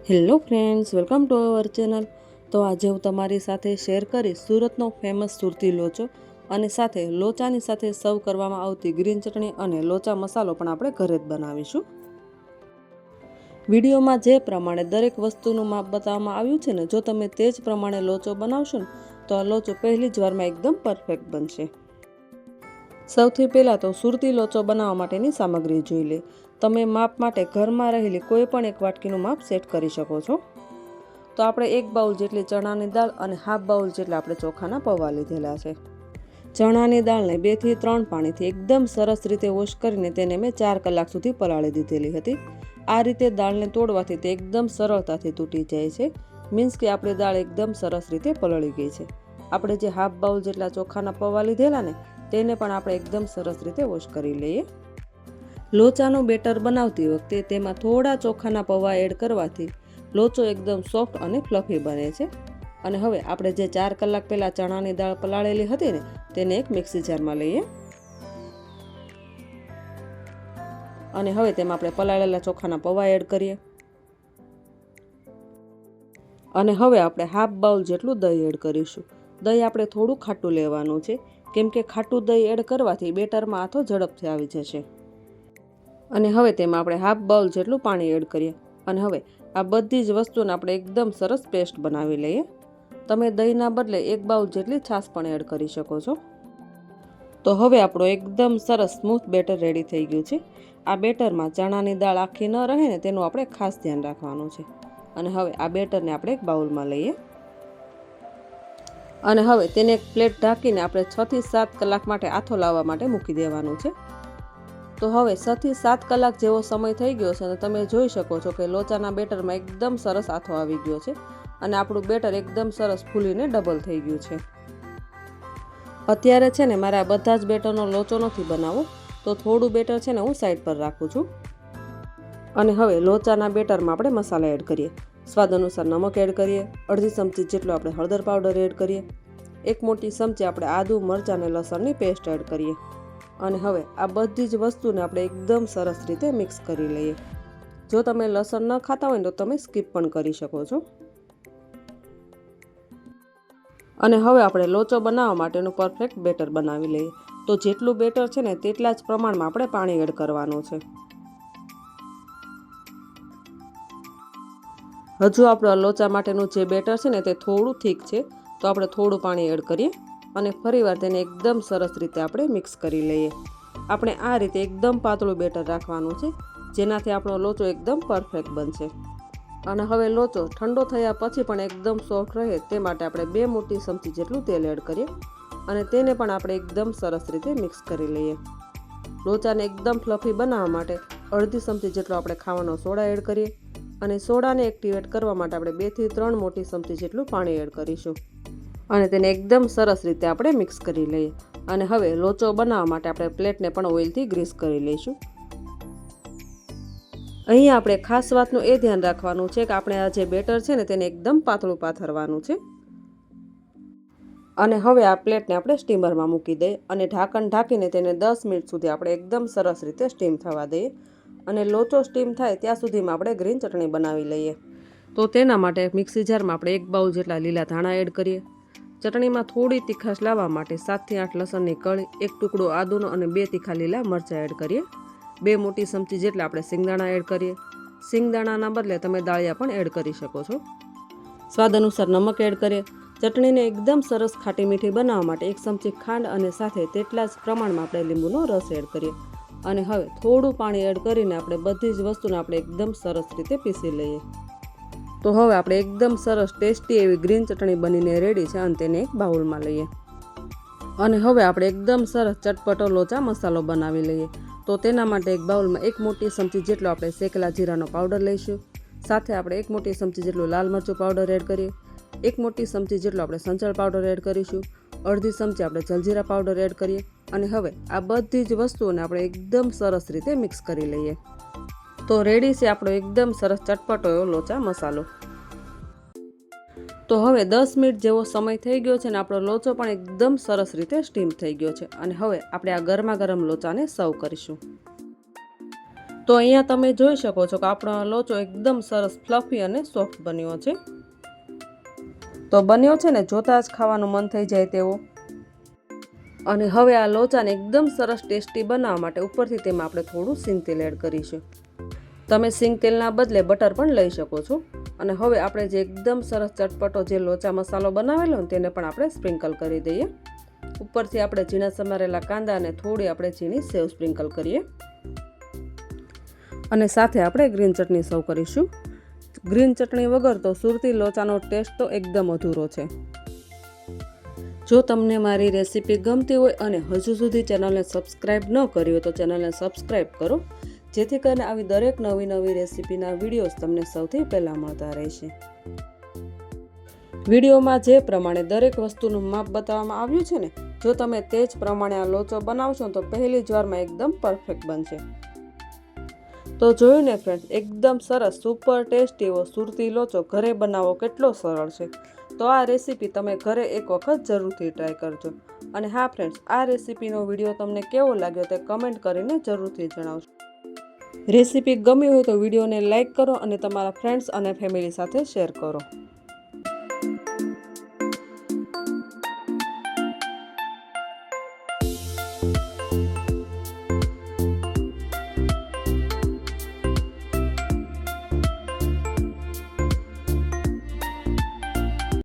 Hello friends, welcome to our channel. તો આજે હું તમારી સાથે શેર કરીશ સુરતનો ફેમસ સુરતી લોચો અને સાથે લોચાની સાથે સર્વ કરવામાં આવતી ગ્રીન ચટણી અને લોચા મસાલો પણ આપણે ઘરે જ બનાવીશું. વિડીયોમાં જે પ્રમાણે દરેક વસ્તુનું માપ બતાવવામાં આવ્યું છે ને, જો તમે તે જ પ્રમાણે લોચો બનાવશો ને તો આ લોચો પહેલી જ વારમાં એકદમ પરફેક્ટ બનશે. સૌથી પહેલાં તો સુરતી લોચો બનાવવા માટેની સામગ્રી જોઈ લે. તમે માપ માટે ઘરમાં રહેલી કોઈ પણ એક વાટકીનું માપ સેટ કરી શકો છો. તો આપણે 1 બાઉલ જેટલી ચણાની દાળ અને હાફ બાઉલ જેટલા આપણે ચોખાના પૌવા લીધેલા છે. ચણાની દાળને 2 થી 3 પાણીથી એકદમ સરસ રીતે વોશ કરીને તેને મેં 4 કલાક સુધી પલાળી દીધેલી હતી. આ રીતે દાળને તોડવાથી તે એકદમ સરળતાથી તૂટી જાય છે. મીન્સ કે આપણી દાળ એકદમ સરસ રીતે પલળી ગઈ છે. આપણે જે હાફ બાઉલ જેટલા ચોખાના પૌવા લીધેલા ને તેને પણ આપણે એકદમ સરસ રીતે વોશ કરી લઈએ. લોચાનું બેટર બનાવતી વખતે તેમાં થોડા ચોખાના પૌવા એડ કરવાથી લોચો એકદમ સોફ્ટ અને ફ્લફી બને છે. અને હવે આપણે જે 4 કલાક પહેલાં ચણાની દાળ પલાળેલી હતી ને તેને એક મિક્સી જારમાં લઈએ. અને હવે તેમાં આપણે પલાળેલા ચોખાના પૌવા એડ કરીએ. અને હવે આપણે હાફ બાઉલ જેટલું દહીં એડ કરીશું. દહીં આપણે થોડું ખાટું લેવાનું છે, કેમ કે ખાટું દહીં એડ કરવાથી બેટરમાં આથો ઝડપથી આવી જશે. અને હવે તેમાં આપણે હાફ બાઉલ જેટલું પાણી એડ કરીએ. અને હવે આ બધી જ વસ્તુને આપણે એકદમ સરસ પેસ્ટ બનાવી લઈએ. તમે દહીંના બદલે 1 બાઉલ જેટલી છાશ પણ એડ કરી શકો છો. તો હવે આપણો એકદમ સરસ સ્મૂથ બેટર રેડી થઈ ગયું છે. આ બેટરમાં ચણાની દાળ આખી ન રહે ને તેનું આપણે ખાસ ધ્યાન રાખવાનું છે. અને હવે આ બેટરને આપણે એક બાઉલમાં લઈએ. અને હવે તેને એક પ્લેટ ઢાંકીને આપણે 6 થી 7 કલાક માટે આથો લાવવા માટે મૂકી દેવાનું છે. તો હવે 6 થી 7 કલાક જેવો સમય થઈ ગયો છે અને તમે જોઈ શકો છો કે લોચાના બેટરમાં એકદમ સરસ આથો આવી ગયો છે અને આપણું બેટર એકદમ સરસ ફૂલીને ડબલ થઈ ગયું છે. અત્યારે છે ને મારે આ બધા જ બેટરનો લોચો નથી બનાવવો, તો થોડું બેટર છે ને હું સાઈડ પર રાખું છું. અને હવે લોચાના બેટરમાં આપણે મસાલા એડ કરીએ. સ્વાદ અનુસાર નમક એડ કરીએ. અડધી ચમચી જેટલો આપણે હળદર પાવડર એડ કરીએ. 1 મોટી ચમચી આપણે આદુ, મરચાં અને લસણની પેસ્ટ એડ કરીએ. અને હવે આ બધી જ વસ્તુને આપણે એકદમ સરસ રીતે મિક્સ કરી લઈએ. જો તમે લસણ ન ખાતા હોય તો તમે સ્કીપ પણ કરી શકો છો. અને હવે આપણે લોચો બનાવવા માટેનું પરફેક્ટ બેટર બનાવી લઈએ. તો જેટલું બેટર છે ને તેટલા જ પ્રમાણમાં આપણે પાણી એડ કરવાનું છે. હજુ આપણો લોચા માટેનું જે બેટર છે ને તે થોડું થીક છે, તો આપણે થોડું પાણી એડ કરીએ. અને ફરીવાર તેને એકદમ સરસ રીતે આપણે મિક્સ કરી લઈએ. આપણે આ રીતે એકદમ પાતળું બેટર રાખવાનું છે, જેનાથી આપણો લોચો એકદમ પરફેક્ટ બનશે. અને હવે લોચો ઠંડો થયા પછી પણ એકદમ સોફ્ટ રહે તે માટે આપણે 2 મોટી ચમચી જેટલું તેલ એડ કરીએ. અને તેને પણ આપણે એકદમ સરસ રીતે મિક્સ કરી લઈએ. લોચાને એકદમ ફ્લફી બનાવવા માટે અડધી ચમચી જેટલો આપણે ખાવાનો સોડા એડ કરીએ. અને સોડાને એક્ટિવેટ કરવા માટે આપણે 2 થી 3 મોટી ચમચી જેટલું પાણી એડ કરીશું. અને તેને એકદમ સરસ રીતે આપણે મિક્સ કરી લઈએ. અને હવે લોચો બનાવવા માટે આપણે પ્લેટને પણ ઓઇલથી ગ્રીસ કરી લઈશું. અહીં આપણે ખાસ વાતનું એ ધ્યાન રાખવાનું છે કે આપણે આ જે બેટર છે ને તેને એકદમ પાતળું પાથરવાનું છે. અને હવે આ પ્લેટને આપણે સ્ટીમરમાં મૂકી દઈએ અને ઢાંકણ ઢાંકીને તેને 10 મિનિટ સુધી આપણે એકદમ સરસ રીતે સ્ટીમ થવા દઈએ. અને લોચો સ્ટીમ થાય ત્યાં સુધીમાં આપણે ગ્રીન ચટણી બનાવી લઈએ. તો તેના માટે મિક્સી જારમાં આપણે 1 બાઉલ જેટલા લીલા ધાણા એડ કરીએ. ચટણીમાં થોડી તીખાશ લાવવા માટે 7 થી 8 લસણની કળી, 1 ટુકડો આદુનો અને 2 તીખા લીલા મરચાં એડ કરીએ. 2 મોટી ચમચી જેટલા આપણે સિંગદાણા એડ કરીએ. સિંગદાણાના બદલે તમે દાળિયા પણ એડ કરી શકો છો. સ્વાદ અનુસાર નમક એડ કરીએ. ચટણીને એકદમ સરસ ખાટી મીઠી બનાવવા માટે 1 ચમચી ખાંડ અને સાથે તેટલા જ પ્રમાણમાં આપણે લીંબુનો રસ એડ કરીએ. અને હવે થોડું પાણી એડ કરીને આપણે બધી જ વસ્તુને આપણે એકદમ સરસ રીતે પીસી લઈએ. તો હવે આપણે એકદમ સરસ ટેસ્ટી એવી ગ્રીન ચટણી બનીને રેડી છે અને તેને એક બાઉલમાં લઈએ. અને હવે આપણે એકદમ સરસ ચટપટો લોચા મસાલો બનાવી લઈએ. તો તેના માટે એક બાઉલમાં 1 મોટી ચમચી જેટલો આપણે શેકેલા જીરાનો પાવડર લઈશું. સાથે આપણે 1 મોટી ચમચી જેટલું લાલ મરચું પાવડર એડ કરીએ. 1 મોટી ચમચી જેટલો આપણે સંચળ પાવડર એડ કરીશું. અડધી ચમચી આપણે જલજીરા પાવડર એડ કરીએ. અને હવે આ બધી જ વસ્તુઓને આપણે એકદમ સરસ રીતે મિક્સ કરી લઈએ. તો રેડી છે આપણો એકદમ સરસ ચટપટો એવો લોચા મસાલો. તો હવે 10 મિનિટ જેવો સમય થઈ ગયો છે અને આપણો લોચો પણ એકદમ સરસ રીતે સ્ટીમ થઈ ગયો છે. અને હવે આપણે આ ગરમા ગરમ લોચાને સર્વ કરીશું. તો અહીંયા તમે જોઈ શકો છો કે આપણો લોચો એકદમ સરસ ફ્લફી અને સોફ્ટ બન્યો છે. તો બન્યો છે ને જોતાં જ ખાવાનું મન થઈ જાય તેવો. અને હવે આ લોચાને એકદમ સરસ ટેસ્ટી બનાવવા માટે ઉપરથી તેમાં આપણે થોડું સિંગ તેલ એડ કરીશું. તમે સિંગ તેલના બદલે બટર પણ લઈ શકો છો. અને હવે આપણે જે એકદમ સરસ ચટપટો જે લોચા મસાલો બનાવેલો ને તેને પણ આપણે સ્પ્રિંકલ કરી દઈએ. ઉપરથી આપણે ઝીણા સમારેલા કાંદા અને થોડી આપણે ઝીણી સેવ સ્પ્રિંકલ કરીએ. અને સાથે આપણે ગ્રીન ચટણી સર્વ કરીશું. ગ્રીન ચટણી વગર તો સુરતી લોચાનો ટેસ્ટ તો એકદમ અધૂરો છે. જો તમને મારી રેસીપી ગમતી હોય અને હજુ સુધી ચેનલને સબસ્ક્રાઈબ ન કરી હોય તો ચેનલને સબસ્ક્રાઈબ કરો, જેથી કરીને આવી દરેક નવી રેસીપીના વિડીયોઝ તમને સૌથી પહેલાં મળતા રહેશે. વિડીયોમાં જે પ્રમાણે દરેક વસ્તુનું માપ બતાવવામાં આવ્યું છે ને, જો તમે તે જ પ્રમાણે આ લોચો બનાવશો તો પહેલી જ વારમાં એકદમ પરફેક્ટ બનશે. તો જોયું ને ફ્રેન્ડ્સ, એકદમ સરસ સુપર ટેસ્ટી એવો સુરતી લોચો ઘરે બનાવવો કેટલો સરળ છે. તો આ રેસીપી તમે ઘરે એક વખત જરૂરથી ટ્રાય કરજો. અને હા ફ્રેન્ડ્સ, આ રેસીપીનો વિડીયો તમને કેવો લાગ્યો તે કમેન્ટ કરીને જરૂરથી જણાવજો. રેસીપી ગમી હોય તો વિડીયોને લાઇક કરો અને તમારા ફ્રેન્ડ્સ અને ફેમિલી સાથે શેર કરો.